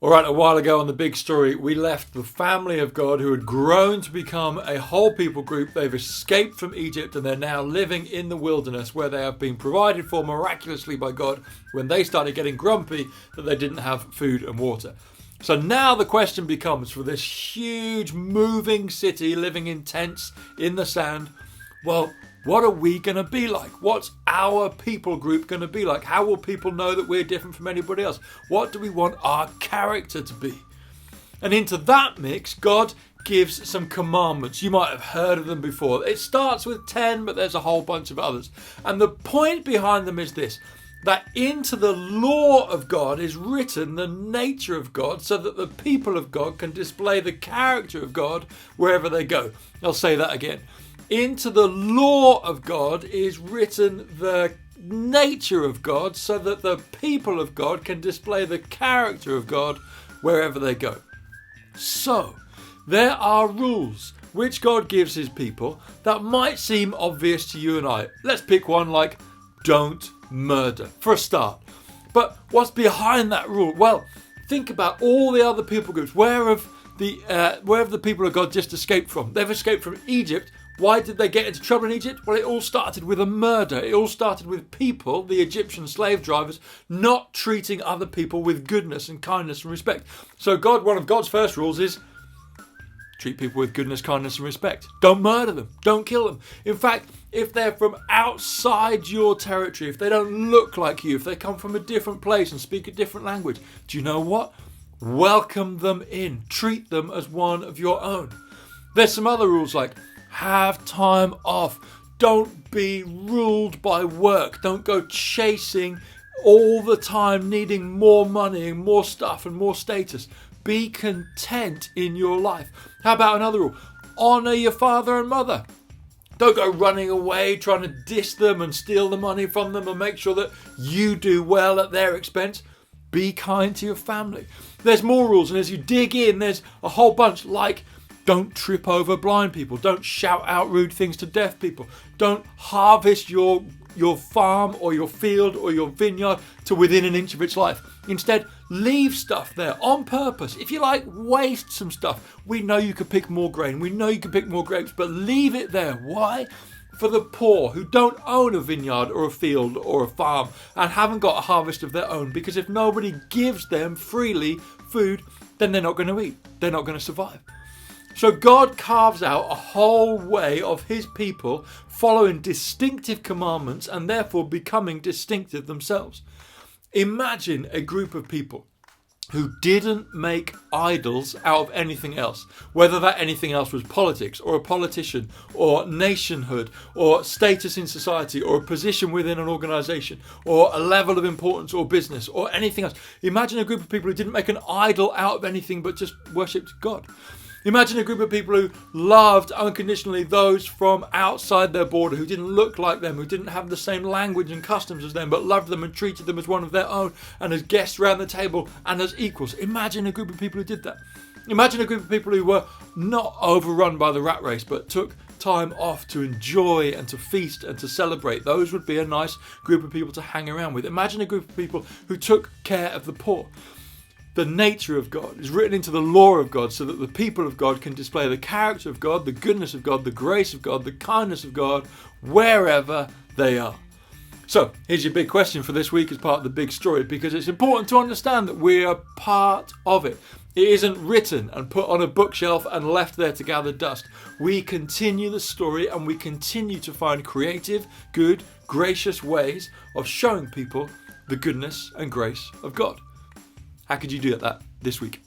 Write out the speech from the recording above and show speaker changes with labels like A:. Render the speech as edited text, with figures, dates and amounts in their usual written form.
A: All right, a while ago on The Big Story, we left the family of God who had grown to become a whole people group. They've escaped from Egypt and they're now living in the wilderness where they have been provided for miraculously by God when they started getting grumpy that they didn't have food and water. So now the question becomes, for this huge moving city living in tents in the sand, well, what are we going to be like? What's our people group going to be like? How will people know that we're different from anybody else? What do we want our character to be? And into that mix, God gives some commandments. You might have heard of them before. It starts with 10, but there's a whole bunch of others. And the point behind them is this, that into the law of God is written the nature of God so that the people of God can display the character of God wherever they go. I'll say that again. Into the law of God is written the nature of God so that the people of God can display the character of God wherever they go. So, there are rules which God gives his people that might seem obvious to you and I. Let's pick one like don't murder for a start. But what's behind that rule? Well, think about all the other people groups. Where have the people of God just escaped from? They've escaped from Egypt. Why did they get into trouble in Egypt? Well, it all started with a murder. It all started with people, the Egyptian slave drivers, not treating other people with goodness and kindness and respect. So one of God's first rules is treat people with goodness, kindness and respect. Don't murder them. Don't kill them. In fact, if they're from outside your territory, if they don't look like you, if they come from a different place and speak a different language, do you know what? Welcome them in. Treat them as one of your own. There's some other rules like have time off. Don't be ruled by work. Don't go chasing all the time, needing more money and more stuff and more status. Be content in your life. How about another rule? Honour your father and mother. Don't go running away, trying to diss them and steal the money from them and make sure that you do well at their expense. Be kind to your family. There's more rules, and as you dig in, there's a whole bunch like don't trip over blind people. Don't shout out rude things to deaf people. Don't harvest your farm or your field or your vineyard to within an inch of its life. Instead, leave stuff there on purpose. If you like, waste some stuff. We know you could pick more grain. We know you could pick more grapes, but leave it there. Why? For the poor who don't own a vineyard or a field or a farm and haven't got a harvest of their own. Because if nobody gives them freely food, then they're not going to eat. They're not going to survive. So God carves out a whole way of his people following distinctive commandments and therefore becoming distinctive themselves. Imagine a group of people who didn't make idols out of anything else, whether that anything else was politics or a politician or nationhood or status in society or a position within an organisation or a level of importance or business or anything else. Imagine a group of people who didn't make an idol out of anything but just worshipped God. Imagine a group of people who loved unconditionally those from outside their border, who didn't look like them, who didn't have the same language and customs as them, but loved them and treated them as one of their own and as guests around the table and as equals. Imagine a group of people who did that. Imagine a group of people who were not overrun by the rat race, but took time off to enjoy and to feast and to celebrate. Those would be a nice group of people to hang around with. Imagine a group of people who took care of the poor. The nature of God is written into the law of God so that the people of God can display the character of God, the goodness of God, the grace of God, the kindness of God, wherever they are. So, here's your big question for this week as part of the big story, because it's important to understand that we are part of it. It isn't written and put on a bookshelf and left there to gather dust. We continue the story and we continue to find creative, good, gracious ways of showing people the goodness and grace of God. How could you do that this week?